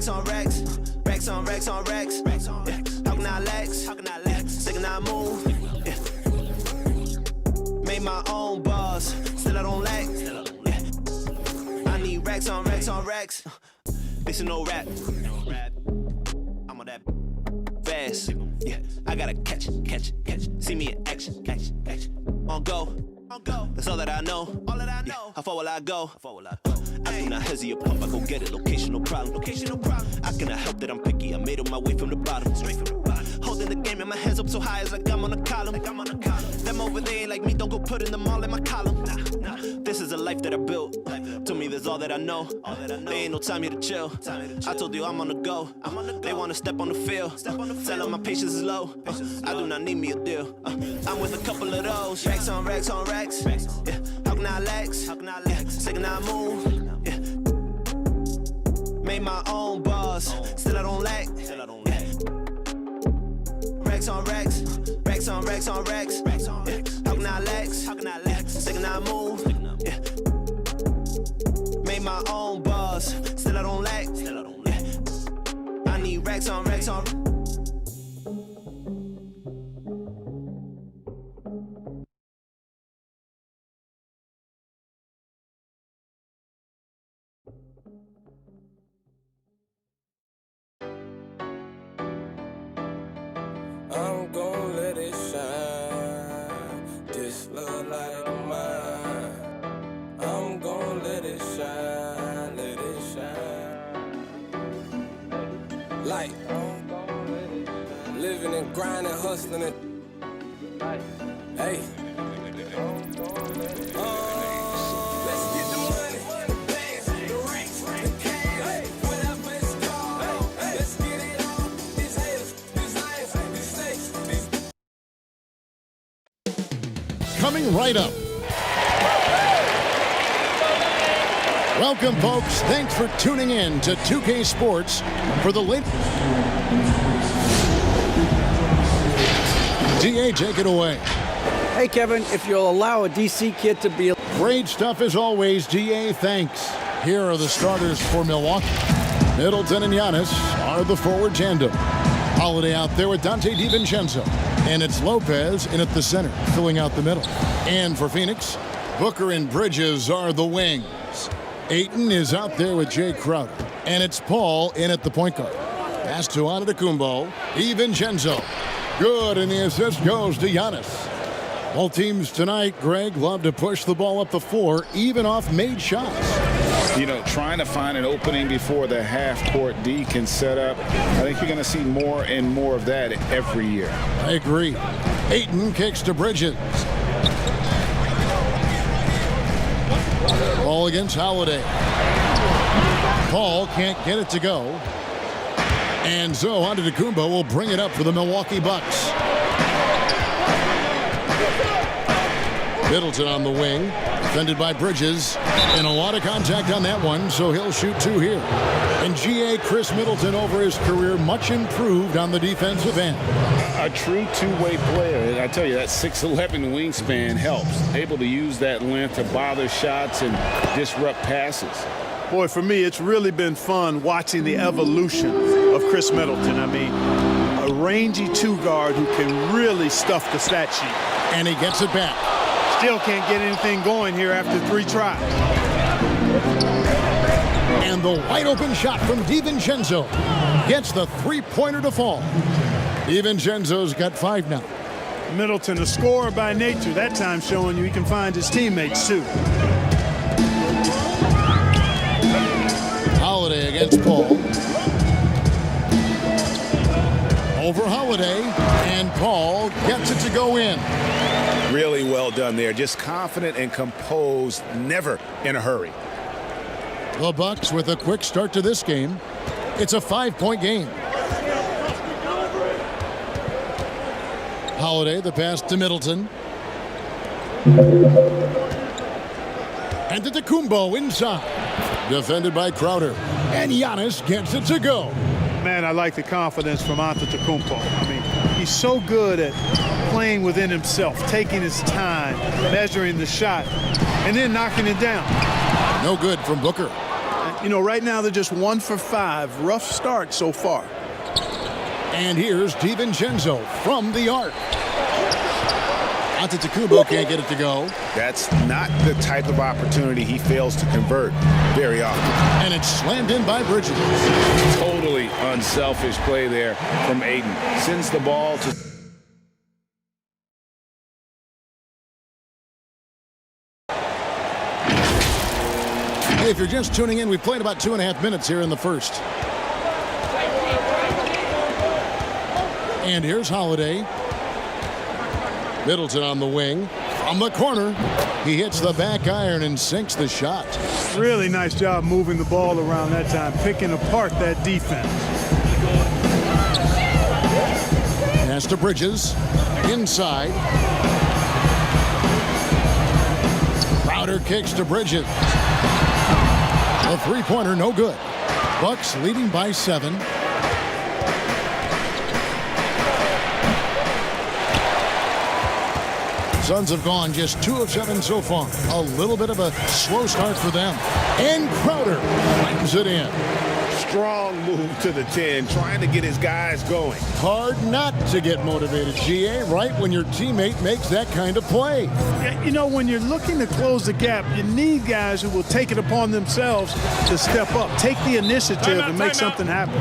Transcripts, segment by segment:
on racks. Racks on racks on racks. Yeah. How can I lax? Sick and I move. Yeah. Made my own bars, still I don't lack. Yeah. I need racks on racks on racks. This is no rap. I'm on that fast. Yeah. I gotta catch. See me in action. On go. That's all that I know. Yeah. How far will I go? I do not hesitate, pump, I go get it. Location, no problem. I cannot help that I'm picky. I made up my way from the bottom. Straight from the bottom. Holding the game and my hands up so high as like I'm on a column. Them over there ain't like me, don't go putting them all in my column. Nah. This is a life that I built. To me, that's all that I know. There ain't no time here to chill. I told you I'm on the go. They wanna step on the field. Tell them my patience is low. I do not need me a deal. I'm with a couple of those. Racks on racks on racks. Yeah. How can I lax? Yeah. Sick and I move. Yeah. Made my own bars, still I don't lack. Yeah. Racks on racks. Racks on racks on racks. Yeah. How can I lax? Sick and I move. Yeah. Made my own bars, still I don't lack. Yeah. I need racks on racks on. I'm gon' let it shine. This little light of mine. I'm gon' let it shine, Light. Living and grinding, hustling and hey. Let's get the money, the bands, the rings, the cash. Whatever it's called. Let's get it on. These haters, these lions, these snakes, these. Coming right up. Welcome, folks. Thanks for tuning in to 2K Sports for the late. DA, take it away. Hey, Kevin, if you'll allow a DC kid to be... Great stuff as always, DA. Thanks. Here are the starters for Milwaukee. Middleton and Giannis are the forward tandem. Holiday out there with Dante DiVincenzo. And it's Lopez in at the center, filling out the middle. And for Phoenix, Booker and Bridges are the wings. Ayton is out there with Jay Crowder. And it's Paul in at the point guard. Pass to Antetokounmpo. DiVincenzo. Good, and the assist goes to Giannis. Both teams tonight, Greg, love to push the ball up the floor, even off made shots. You know, trying to find an opening before the half-court D can set up. I think you're going to see more and more of that every year. I agree. Ayton kicks to Bridges. Ball against Holiday. Paul can't get it to go. And so Antetokounmpo will bring it up for the Milwaukee Bucks. Middleton on the wing, defended by Bridges, and a lot of contact on that one, so he'll shoot two here. And GA Chris Middleton over his career, much improved on the defensive end. A true two-way player. I tell you, that 6'11" wingspan helps. Able to use that length to bother shots and disrupt passes. Boy, for me, it's really been fun watching the evolution of Chris Middleton. I mean, a rangy two-guard who can really stuff the stat sheet. And he gets it back. Still can't get anything going here after 3 tries. And the wide-open shot from DiVincenzo gets the three-pointer to fall. DiVincenzo's got 5 now. Middleton, a scorer by nature, that time showing you he can find his teammates, too. Holiday against Paul. Over Holiday, and Paul gets it to go in. Really well done there. Just confident and composed, never in a hurry. The Bucks with a quick start to this game. It's a 5-point game. Holiday, the pass to Middleton. And to Antetokounmpo inside. Defended by Crowder. And Giannis gets it to go. Man, I like the confidence from Antetokounmpo. I mean, he's so good at playing within himself, taking his time, measuring the shot, and then knocking it down. No good from Booker. You know, right now they're just 1 for 5. Rough start so far. And here's DiVincenzo from the arc. Antetokounmpo can't get it to go. That's not the type of opportunity he fails to convert very often. And it's slammed in by Bridges. Totally unselfish play there from Aiden. Sends the ball to... Hey, if you're just tuning in, we've played about 2.5 minutes here in the first. And here's Holiday. Middleton on the wing. From the corner, he hits the back iron and sinks the shot. Really nice job moving the ball around that time, picking apart that defense. Pass to Bridges. Inside. Crowder kicks to Bridges. A three-pointer, no good. Bucks leading by 7. Suns have gone just 2 of 7 so far. A little bit of a slow start for them. And Crowder brings it in. Strong move to the 10, trying to get his guys going. Hard not to get motivated, GA, right when your teammate makes that kind of play. Yeah, you know, when you're looking to close the gap, you need guys who will take it upon themselves to step up, take the initiative and make something happen.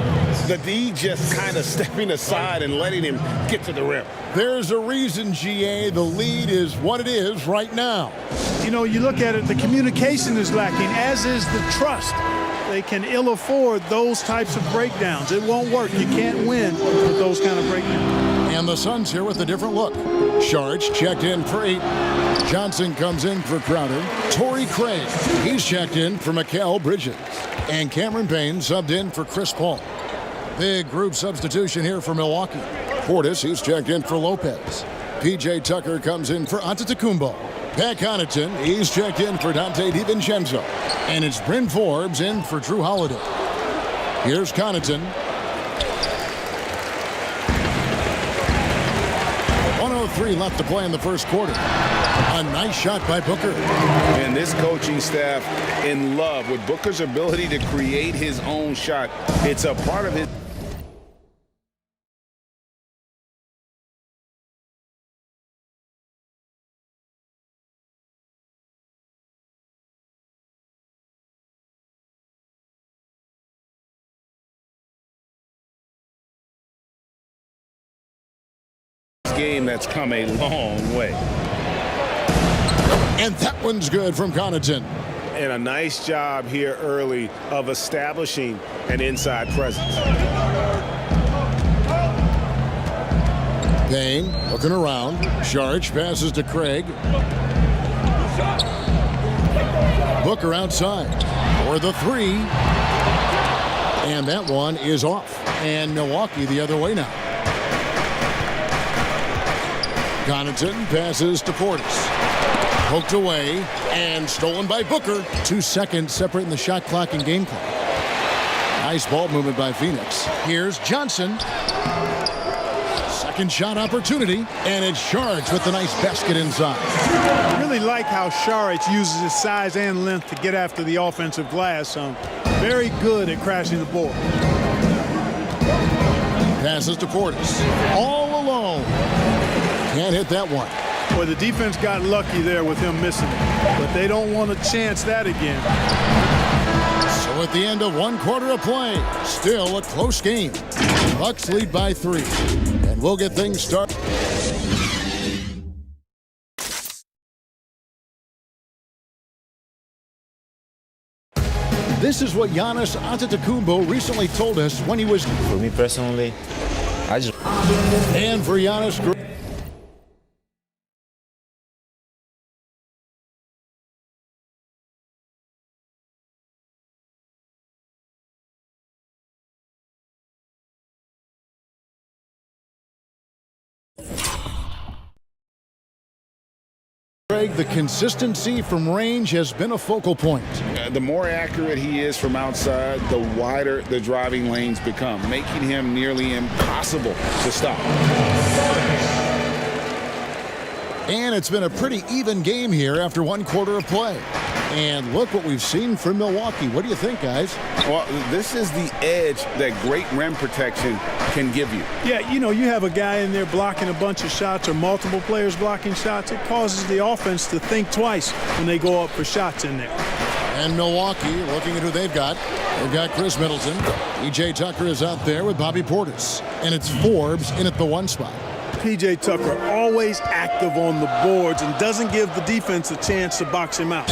The D just kind of stepping aside and letting him get to the rim. There's a reason, GA, the lead is what it is right now. You know, you look at it, the communication is lacking, as is the trust. They can ill afford those types of breakdowns. It won't work. You can't win with those kind of breakdowns. And the Suns here with a different look. Sharge checked in for 8. Johnson comes in for Crowder. Torrey Craig, he's checked in for Mikal Bridges. And Cameron Payne subbed in for Chris Paul. Big group substitution here for Milwaukee. Portis, he's checked in for Lopez. P.J. Tucker comes in for Antetokounmpo. Pat Connaughton, he's checked in for Donte DiVincenzo. And it's Bryn Forbes in for Drew Holiday. Here's Connaughton. 1:03 left to play in the first quarter. A nice shot by Booker. And this coaching staff in love with Booker's ability to create his own shot. It's a part of his... game that's come a long way. And that one's good from Connaughton. And a nice job here early of establishing an inside presence. Payne looking around. Sharge passes to Craig. Booker outside for the 3. And that one is off. And Milwaukee the other way now. Connaughton passes to Portis. Poked away and stolen by Booker. 2 seconds separating the shot clock and game clock. Nice ball movement by Phoenix. Here's Johnson. Second shot opportunity, and it's Sharge with the nice basket inside. I really like how Saric uses his size and length to get after the offensive glass. Very good at crashing the board. Passes to Portis. All alone. Can't hit that one. Boy, the defense got lucky there with him missing it, but they don't want to chance that again. So at the end of 1 quarter of play, still a close game. Bucks lead by 3, and we'll get things started. This is what Giannis Antetokounmpo recently told us when he was... For me personally, I just... And for Giannis... Craig, the consistency from range has been a focal point. The more accurate he is from outside, the wider the driving lanes become, making him nearly impossible to stop. And it's been a pretty even game here after 1 quarter of play. And look what we've seen from Milwaukee. What do you think, guys? Well, this is the edge that great rim protection can give you. Yeah, you know, you have a guy in there blocking a bunch of shots or multiple players blocking shots. It causes the offense to think twice when they go up for shots in there. And Milwaukee, looking at who they've got. They've got Chris Middleton. E.J. Tucker is out there with Bobby Portis. And it's Forbes in at the 1 spot. P.J. Tucker always active on the boards and doesn't give the defense a chance to box him out.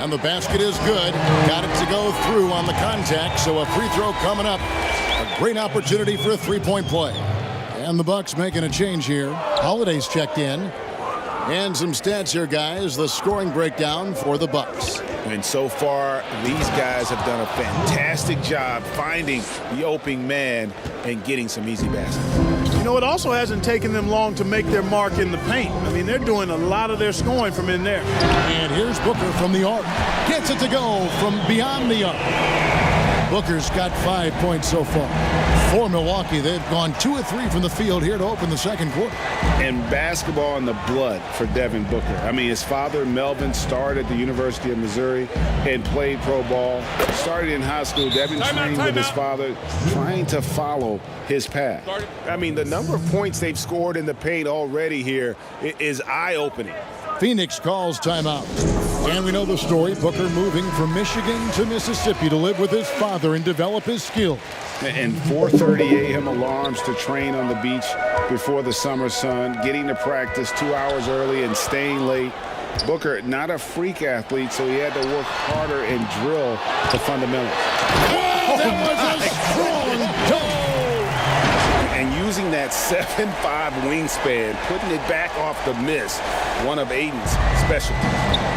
And the basket is good. Got it to go through on the contact, so a free throw coming up. A great opportunity for a three-point play. And the Bucks making a change here. Holiday's checked in. And some stats here, guys. The scoring breakdown for the Bucks. And so far, these guys have done a fantastic job finding the opening man and getting some easy baskets. You know, it also hasn't taken them long to make their mark in the paint. I mean, they're doing a lot of their scoring from in there. And here's Booker from the arc. Gets it to go from beyond the arc. Booker's got 5 points so far. For Milwaukee, they've gone 2 of 3 from the field here to open the second quarter. And basketball in the blood for Devin Booker. I mean, his father, Melvin, started at the University of Missouri and played pro ball. Started in high school. Devin trained with his father, trying to follow his path. I mean, the number of points they've scored in the paint already here is eye-opening. Phoenix calls timeout. And we know the story. Booker moving from Michigan to Mississippi to live with his father and develop his skills. And 4:30 a.m. alarms to train on the beach before the summer sun, getting to practice 2 hours early and staying late. Booker, not a freak athlete, so he had to work harder and drill the fundamentals. Oh, that was a strong toe! And using that 7'5" wingspan, putting it back off the miss, one of Aiden's specialties.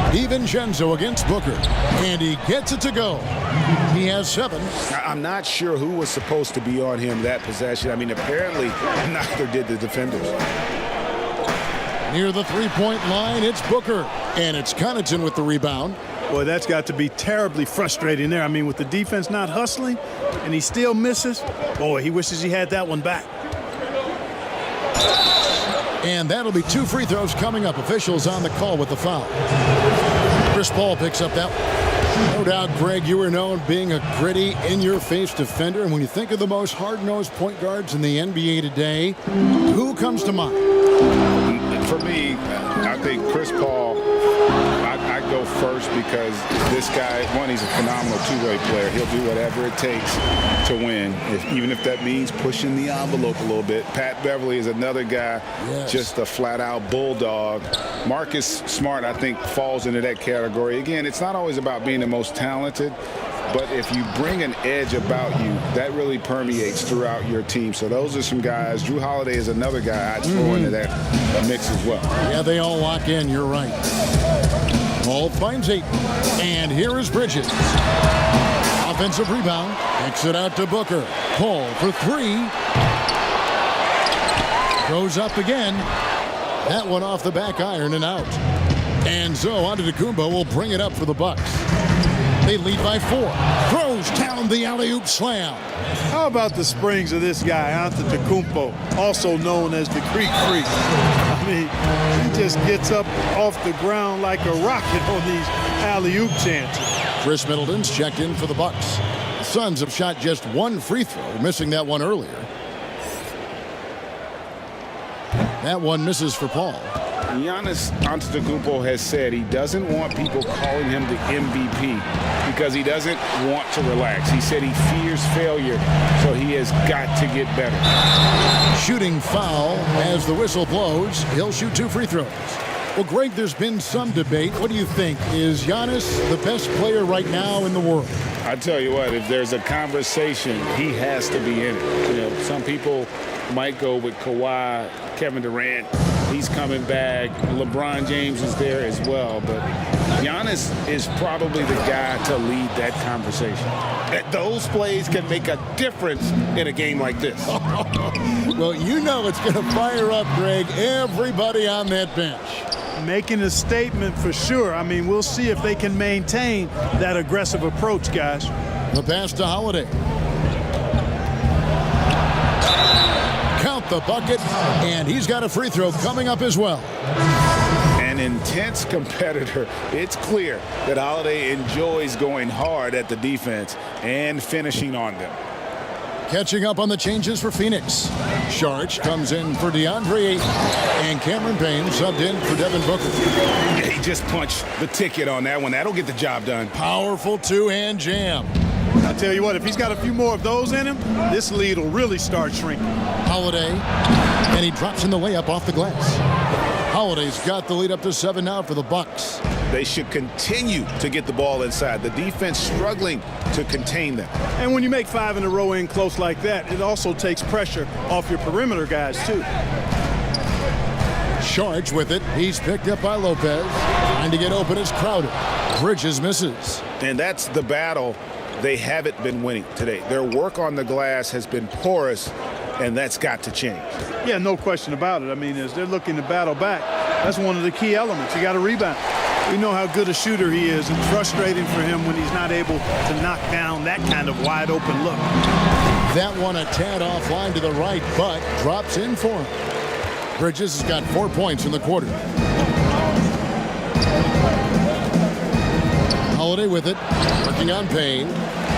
DiVincenzo against Booker, and he gets it to go. He has 7. I'm not sure who was supposed to be on him that possession. I mean, apparently neither did the defenders. Near the three-point line, it's Booker, and it's Connaughton with the rebound. Boy, that's got to be terribly frustrating there. I mean, with the defense not hustling, and he still misses. Boy, he wishes he had that one back. And that'll be 2 free throws coming up. Officials on the call with the foul. Chris Paul picks up that one. No doubt, Greg, you were known being a gritty, in-your-face defender. And when you think of the most hard-nosed point guards in the NBA today, who comes to mind? For me, I think Chris Paul, I go first because this guy, one, he's a phenomenal two-way player. He'll do whatever it takes to win, even if that means pushing the envelope a little bit. Pat Beverly is another guy, just a flat-out bulldog. Marcus Smart, I think, falls into that category. Again, it's not always about being the most talented, but if you bring an edge about you, that really permeates throughout your team. So those are some guys. Drew Holiday is another guy I'd throw into that mix as well. Yeah, they all lock in. You're right. Paul finds 8. And here is Bridges. Offensive rebound. Kicks it out to Booker. Paul for 3. Goes up again. That one off the back iron and out. And so Antetokounmpo will bring it up for the Bucks. They lead by 4. Throws down the alley-oop slam. How about the springs of this guy, Antetokounmpo, also known as the Greek Freak? I mean, he just gets up off the ground like a rocket on these alley-oop chances. Chris Middleton's checked in for the Bucks. The Suns have shot just 1 free throw, missing that one earlier. That one misses for Paul. Giannis Antetokounmpo has said he doesn't want people calling him the MVP because he doesn't want to relax. He said he fears failure, so he has got to get better. Shooting foul as the whistle blows. He'll shoot 2 free throws. Well, Greg, there's been some debate. What do you think? Is Giannis the best player right now in the world? I tell you what, if there's a conversation, he has to be in it. You know, some people might go with Kawhi, Kevin Durant. He's coming back. LeBron James is there as well. But Giannis is probably the guy to lead that conversation. Those plays can make a difference in a game like this. Well, you know it's going to fire up, Greg, everybody on that bench. Making a statement for sure. I mean, we'll see if they can maintain that aggressive approach, guys. The pass to Holiday. Count the bucket, and he's got a free throw coming up as well. an intense competitor. It's clear that Holiday enjoys going hard at the defense and finishing on them. Catching up on the changes for Phoenix. Sharch comes in for DeAndre Ayton, and Cameron Payne subbed in for Devin Booker. Yeah, he just punched the ticket on that one. That'll get the job done. Powerful two-hand jam. I'll tell you what, if he's got a few more of those in him, this lead will really start shrinking. Holiday, and he drops in the layup off the glass. Holiday's got the lead up to 7 now for the Bucks. They should continue to get the ball inside. The defense struggling to contain them. And when you make 5 in a row in close like that, it also takes pressure off your perimeter guys, too. Sharch with it. He's picked up by Lopez. Trying to get open is Crowder. Bridges misses. And that's the battle they haven't been winning today. Their work on the glass has been porous, and that's got to change. Yeah, no question about it. I mean, as they're looking to battle back, that's one of the key elements. You got to rebound. We know how good a shooter he is, and frustrating for him when he's not able to knock down that kind of wide open look. That one a tad offline to the right, but drops in for him. Bridges has got 4 points in the quarter. Holiday with it, working on Payne.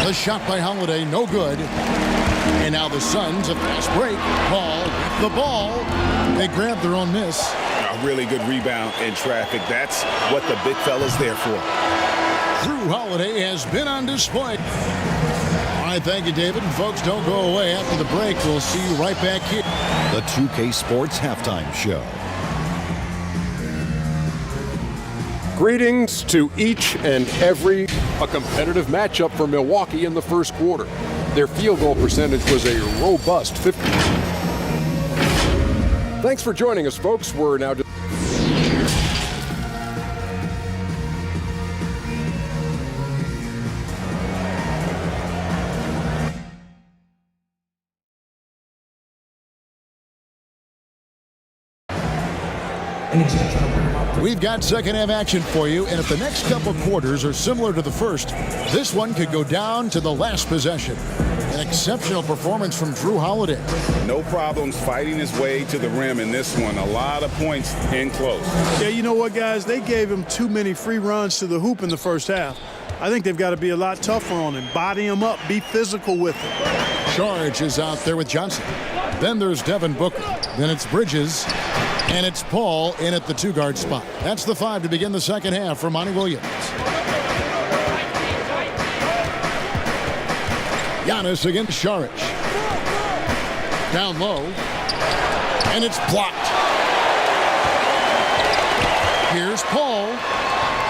The shot by Holiday, no good. And now the Suns, a fast break. Paul with the ball. They grab their own miss. A really good rebound in traffic. That's what the big fella's there for. Drew Holiday has been on display. All right, thank you, David. And folks, don't go away. After the break, we'll see you right back here. The 2K Sports Halftime Show. Greetings to each and every. A competitive matchup for Milwaukee in the first quarter. Their field goal percentage was a robust 50. Thanks for joining us, folks. We're now. We've got second half action for you, and if the next couple quarters are similar to the first, this one could go down to the last possession. An exceptional performance from Drew Holiday. No problems fighting his way to the rim in this one. A lot of points in close. Yeah, you know what, guys? They gave him too many free runs to the hoop in the first half. I think they've got to be a lot tougher on him. Body him up. Be physical with him. Sharch is out there with Johnson. Then there's Devin Booker. Then it's Bridges. And it's Paul in at the 2-guard spot. That's the 5 to begin the second half for Monty Williams. Giannis against Saric. Down low. And it's blocked. Here's Paul.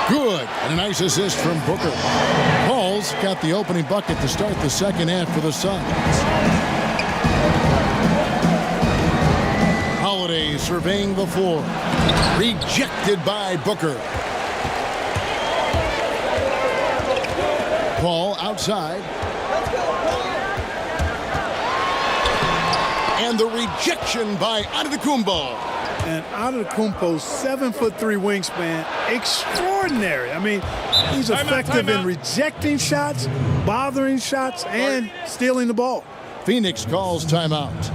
Good. And a nice assist from Booker. Paul's got the opening bucket to start the second half for the Suns. Holiday surveying the floor. Rejected by Booker. Paul outside. And the rejection by Antetokounmpo. And Antetokounmpo's 7'3" wingspan, extraordinary. I mean, he's effective in rejecting shots, bothering shots, and stealing the ball. Phoenix calls timeout.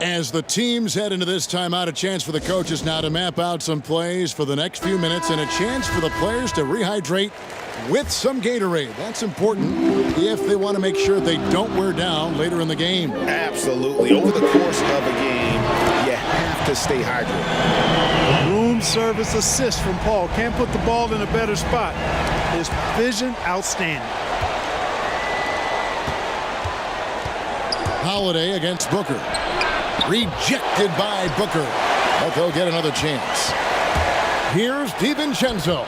As the teams head into this timeout, a chance for the coaches now to map out some plays for the next few minutes and a chance for the players to rehydrate with some Gatorade. That's important if they want to make sure they don't wear down later in the game. Absolutely. Over the course of a game, you have to stay hydrated. Room service assist from Paul. Can't put the ball in a better spot. His vision, outstanding. Holiday against Booker. Rejected by Booker. But they'll get another chance. Here's DiVincenzo.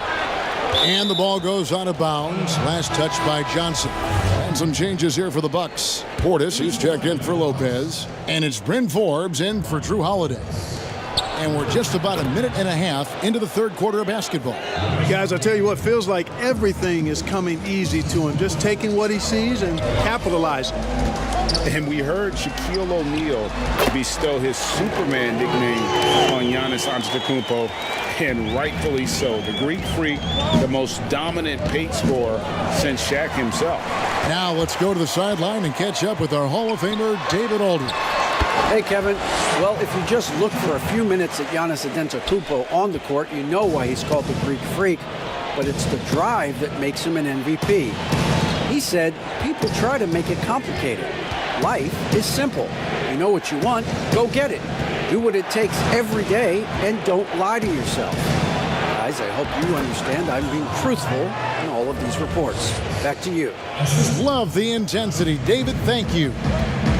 And the ball goes out of bounds. Last touch by Johnson. And some changes here for the Bucks. Portis, he's checked in for Lopez. And it's Bryn Forbes in for Drew Holiday. And we're just about a minute and a half into the third quarter of basketball. Guys, I tell you what, feels like everything is coming easy to him. Just taking what he sees and capitalizing. And we heard Shaquille O'Neal bestow his Superman nickname on Giannis Antetokounmpo, and rightfully so. The Greek Freak, the most dominant paint scorer since Shaq himself. Now let's go to the sideline and catch up with our Hall of Famer, David Aldridge. Hey, Kevin. Well, if you just look for a few minutes at Giannis Antetokounmpo on the court, you know why he's called the Greek Freak. But it's the drive that makes him an MVP. He said, people try to make it complicated. Life is simple. You know what you want, go get it. Do what it takes every day and don't lie to yourself. Guys, I hope you understand I'm being truthful in all of these reports. Back to you. Love the intensity. David, thank you.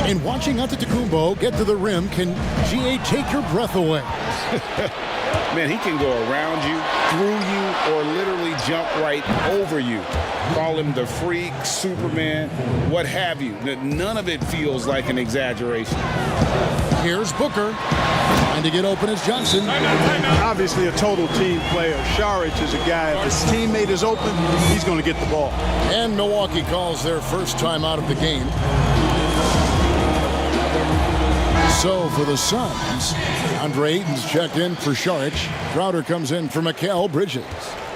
And watching Antetokounmpo get to the rim can, GA, take your breath away. Man, he can go around you, through you, or literally jump right over you. Call him the freak, Superman, what have you. None of it feels like an exaggeration. Here's Booker. Trying to get open as Johnson. Obviously a total team player. Saric is a guy, if his teammate is open, he's going to get the ball. And Milwaukee calls their first time out of the game. So for the Suns, Andre Ayton's checked in for Saric. Crowder comes in for Mikal Bridges.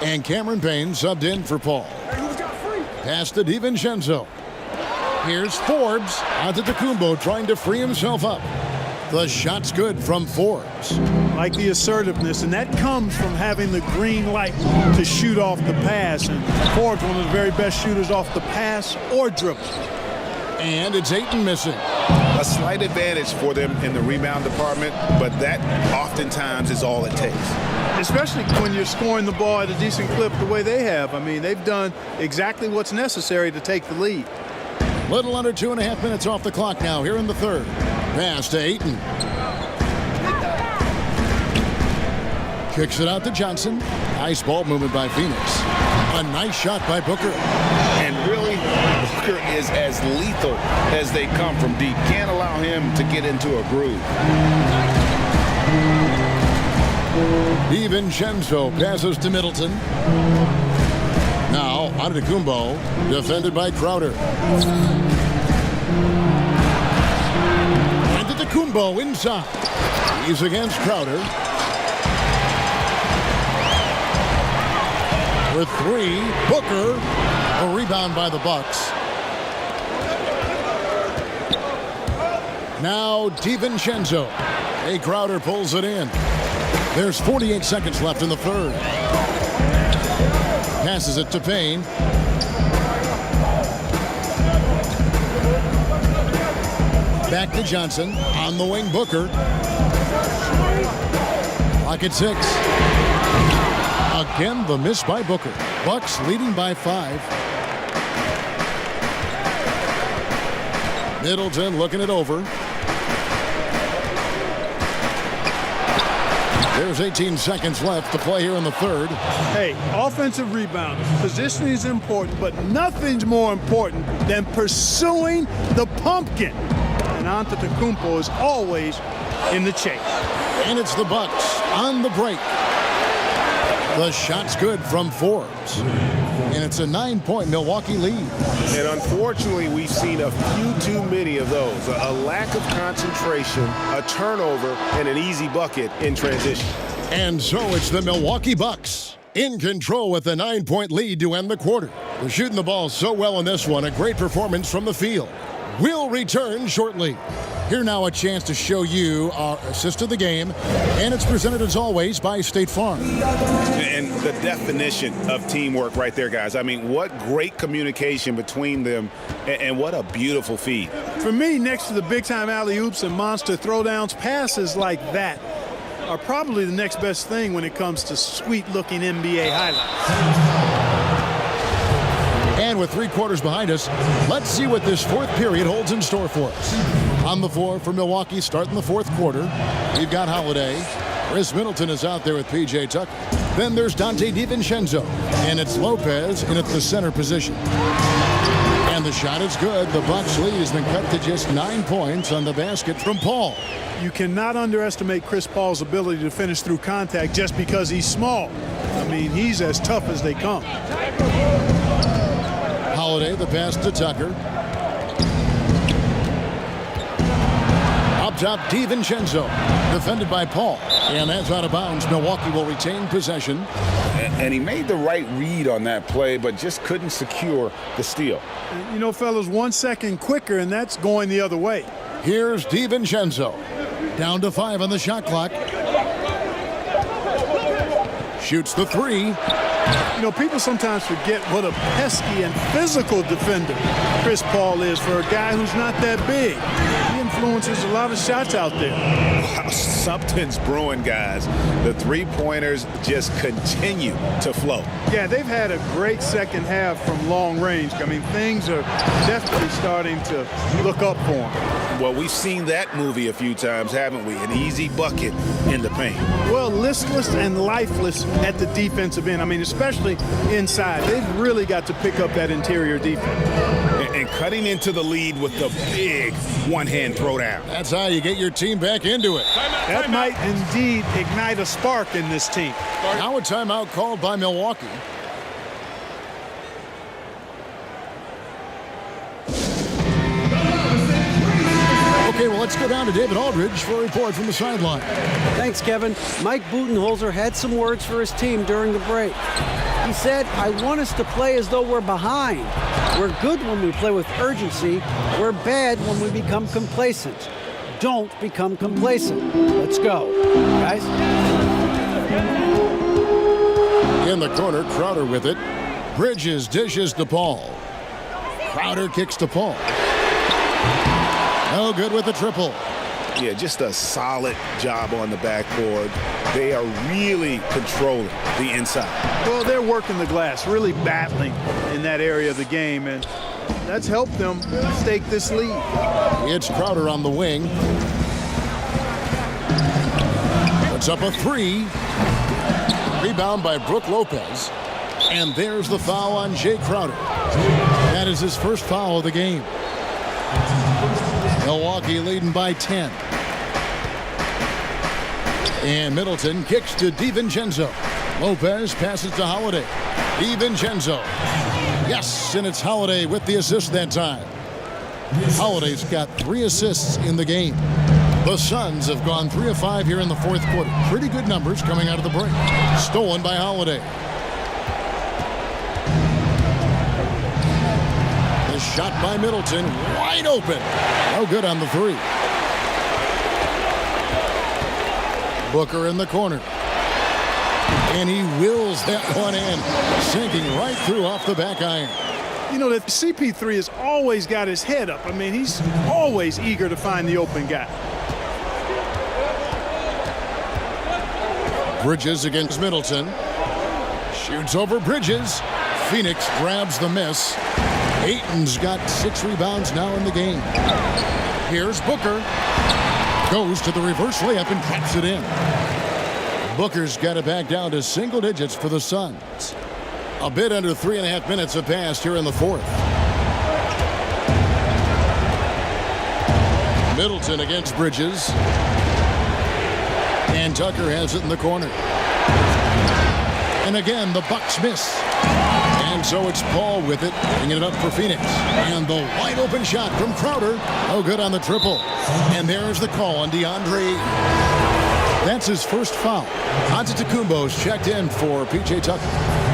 And Cameron Payne subbed in for Paul. Pass to DiVincenzo. Here's Forbes. Antetokounmpo trying to free himself up. The shot's good from Forbes. Like the assertiveness, and that comes from having the green light to shoot off the pass. And Forbes, one of the very best shooters off the pass or dribble. And it's Ayton missing. A slight advantage for them in the rebound department, but that oftentimes is all it takes. Especially when you're scoring the ball at a decent clip the way they have. I mean, they've done exactly what's necessary to take the lead. Little under 2.5 minutes off the clock now here in the third. Pass to Ayton. Kicks it out to Johnson. Nice ball movement by Phoenix. A nice shot by Booker. And really, Booker is as lethal as they come from deep. Can't allow him to get into a groove. DiVincenzo passes to Middleton. Now, Antetokounmpo, defended by Crowder. Antetokounmpo inside. He's against Crowder. For three, Booker. A rebound by the Bucks. Now, DiVincenzo. A Crowder pulls it in. There's 48 seconds left in the third. Passes it to Payne. Back to Johnson. On the wing, Booker. Clock at 6. Again, the miss by Booker. Bucks leading by 5. Middleton looking it over. There's 18 seconds left to play here in the third. Hey, offensive rebound. Positioning is important, but nothing's more important than pursuing the pumpkin. And Antetokounmpo is always in the chase. And it's the Bucks on the break. The shot's good from Forbes. And it's a 9-point Milwaukee lead. And unfortunately, we've seen a few too many of those. A lack of concentration, a turnover, and an easy bucket in transition. And so it's the Milwaukee Bucks in control with a 9-point lead to end the quarter. They're shooting the ball so well in this one. A great performance from the field. We'll return shortly. Here now a chance to show you our assist of the game. And it's presented as always by State Farm. And the definition of teamwork right there, guys. I mean, what great communication between them and what a beautiful feed. For me, next to the big-time alley-oops and monster throwdowns, passes like that are probably the next best thing when it comes to sweet-looking NBA highlights. And with 3 quarters behind us, let's see what this fourth period holds in store for us. On the floor for Milwaukee starting the fourth quarter, we've got Holiday. Chris Middleton is out there with P.J. Tucker. Then there's Dante DiVincenzo. And it's Lopez in at the center position. And the shot is good. The Bucks lead has been cut to just 9 points on the basket from Paul. You cannot underestimate Chris Paul's ability to finish through contact just because he's small. I mean, he's as tough as they come. Holiday, the pass to Tucker. Up top, DiVincenzo, defended by Paul. And that's out of bounds. Milwaukee will retain possession. And he made the right read on that play, but just couldn't secure the steal. You know, fellas, 1 second quicker, and that's going the other way. Here's DiVincenzo. Down to 5 on the shot clock. Shoots the 3. You know, people sometimes forget what a pesky and physical defender Chris Paul is for a guy who's not that big. He influences a lot of shots out there. Wow, something's brewing, guys. The three-pointers just continue to flow. Yeah, they've had a great second half from long range. I mean, things are definitely starting to look up for them. Well, we've seen that movie a few times, haven't we? An easy bucket in the paint. Well, listless and lifeless at the defensive end. I mean, especially inside. They've really got to pick up that interior defense. And cutting into the lead with the big one-hand throwdown. That's how you get your team back into it. That might indeed ignite a spark in this team. Now a timeout called by Milwaukee. Okay, well, let's go down to David Aldridge for a report from the sideline. Thanks, Kevin. Mike Budenholzer had some words for his team during the break. He said, I want us to play as though we're behind. We're good when we play with urgency. We're bad when we become complacent. Don't become complacent. Let's go, guys. In the corner, Crowder with it. Bridges dishes to Paul. Crowder kicks to Paul. No good with the triple. Yeah, just a solid job on the backboard. They are really controlling the inside. Well, they're working the glass, really battling in that area of the game, and that's helped them stake this lead. It's Crowder on the wing. Puts up a 3. Rebound by Brook Lopez. And there's the foul on Jay Crowder. That is his first foul of the game. Milwaukee leading by 10. And Middleton kicks to DiVincenzo. Lopez passes to Holiday. DiVincenzo. Yes, and it's Holiday with the assist that time. Holiday's got 3 assists in the game. The Suns have gone 3 of 5 here in the fourth quarter. Pretty good numbers coming out of the break. Stolen by Holiday. The shot by Middleton, wide open. No good on the 3. Booker in the corner. And he wills that one in, sinking right through off the back iron. You know, that CP3 has always got his head up. I mean, he's always eager to find the open guy. Bridges against Middleton. Shoots over Bridges. Phoenix grabs the miss. Ayton's got 6 rebounds now in the game. Here's Booker. Goes to the reverse layup and traps it in. Booker's got it back down to single digits for the Suns. A bit under 3.5 minutes have passed here in the fourth. Middleton against Bridges. And Tucker has it in the corner. And again, the Bucks miss. And so it's Paul with it, bringing it up for Phoenix. And the wide open shot from Crowder. No good on the triple. And there's the call on DeAndre. That's his first foul. Antetokounmpo's checked in for P.J. Tucker.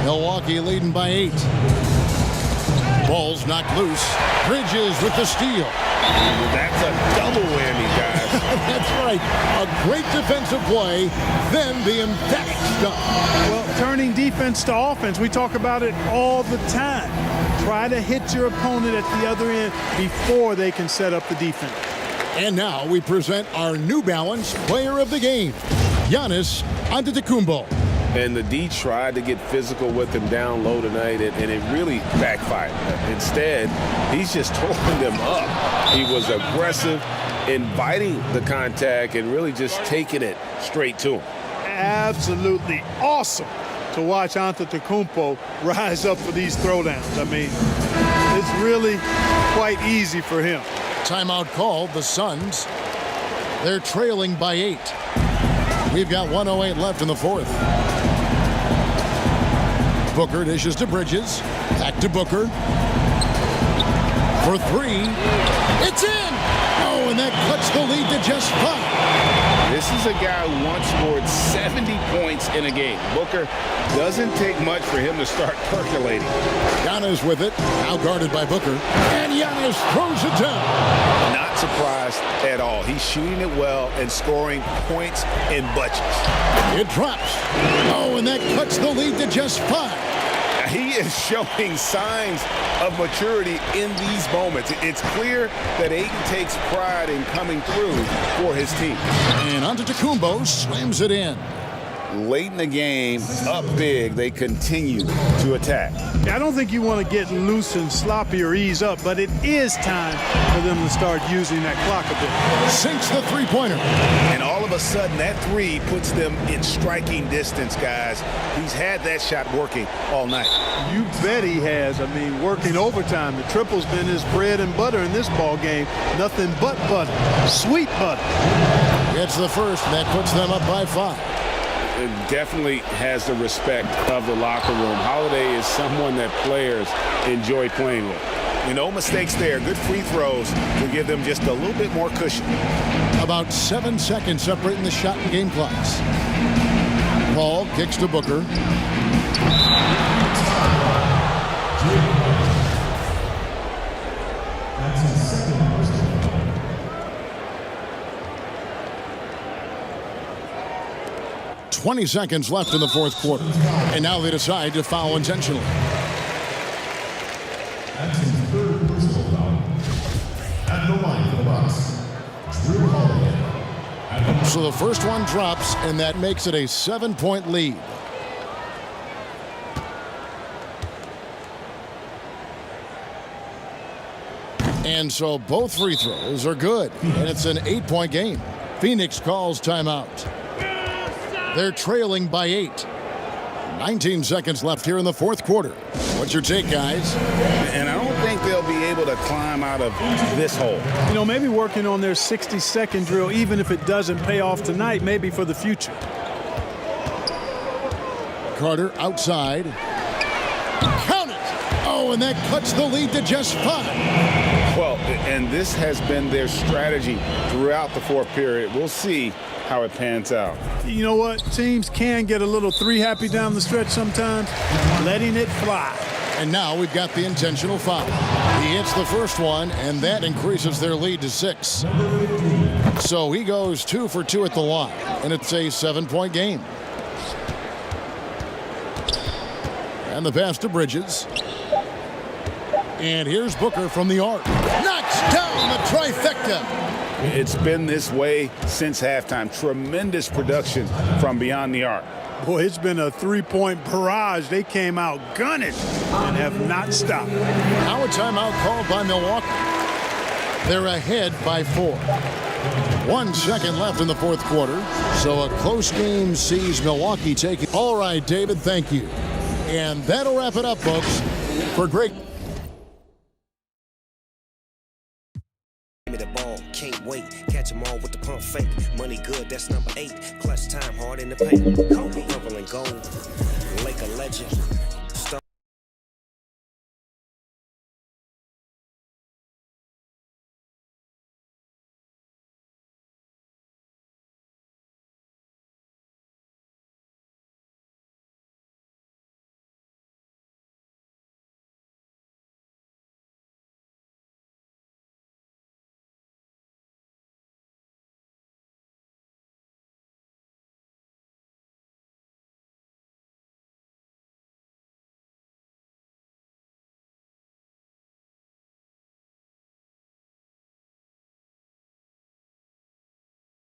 Milwaukee leading by 8. Ball's knocked loose. Bridges with the steal. That's a double whammy, guys. That's right. A great defensive play, then the emphatic stuff. Well, turning defense to offense, we talk about it all the time. Try to hit your opponent at the other end before they can set up the defense. And now we present our New Balance player of the game, Giannis Antetokounmpo. And the D tried to get physical with him down low tonight, and it really backfired. Instead, he's just holding them up. He was aggressive, inviting the contact, and really just taking it straight to him. Absolutely awesome to watch Antetokounmpo rise up for these throwdowns. I mean, it's really quite easy for him. Timeout called, the Suns. They're trailing by 8. We've got 1:08 left in the fourth. Booker dishes to Bridges. Back to Booker. For 3. It's in! Oh, and that cuts the lead to just 5. This is a guy who once scored 70 points in a game. Booker doesn't take much for him to start percolating. Giannis with it, now guarded by Booker. And Giannis throws it down. Not surprised at all. He's shooting it well and scoring points in bunches. It drops. Oh, and that cuts the lead to just 5. He is showing signs of maturity in these moments. It's clear that Ayton takes pride in coming through for his team. And Antetokounmpo slams it in. Late in the game, up big, they continue to attack. I don't think you want to get loose and sloppy or ease up, but it is time for them to start using that clock a bit. Sinks the three-pointer. And all of a sudden, that three puts them in striking distance, guys. He's had that shot working all night. You bet he has. I mean, working overtime. The triple's been his bread and butter in this ball game. Nothing but butter. Sweet butter. Gets the first, and that puts them up by 5. It definitely has the respect of the locker room. Holiday is someone that players enjoy playing with. No mistakes there. Good free throws to give them just a little bit more cushion. About 7 seconds separating the shot and game clocks. Paul kicks to Booker. 20 seconds left in the fourth quarter. And now they decide to foul intentionally. That's his third personal foul. At the line for the Bucks, Drew Holiday. So the first one drops, and that makes it a 7-point lead. And so both free throws are good, and it's an 8-point game. Phoenix calls timeout. They're trailing by 8. 19 seconds left here in the fourth quarter. What's your take, guys? And I don't think they'll be able to climb out of this hole. You know, maybe working on their 60-second drill, even if it doesn't pay off tonight, maybe for the future. Carter outside. Count it! Oh, and that cuts the lead to just 5. Well, and this has been their strategy throughout the fourth period. We'll see how it pans out. You know what? Teams can get a little three-happy down the stretch sometimes, letting it fly. And now we've got the intentional foul. He hits the first one, and that increases their lead to 6. So he goes 2 for 2 at the line, and it's a 7-point game. And the pass to Bridges. And here's Booker from the arc. Knocks down the trifecta. It's been this way since halftime. Tremendous production from beyond the arc. Boy, it's been a three-point barrage. They came out gunning and have not stopped. Now a timeout called by Milwaukee. They're ahead by 4. 1 second left in the fourth quarter. So a close game sees Milwaukee taking. All right, David, thank you. And that'll wrap it up, folks. For great. Give me the ball, can't wait. Catch them all with the pump fake. Money good, that's number 8. Clutch time, hard in the paint. Kobe, purple and gold. Lake a legend.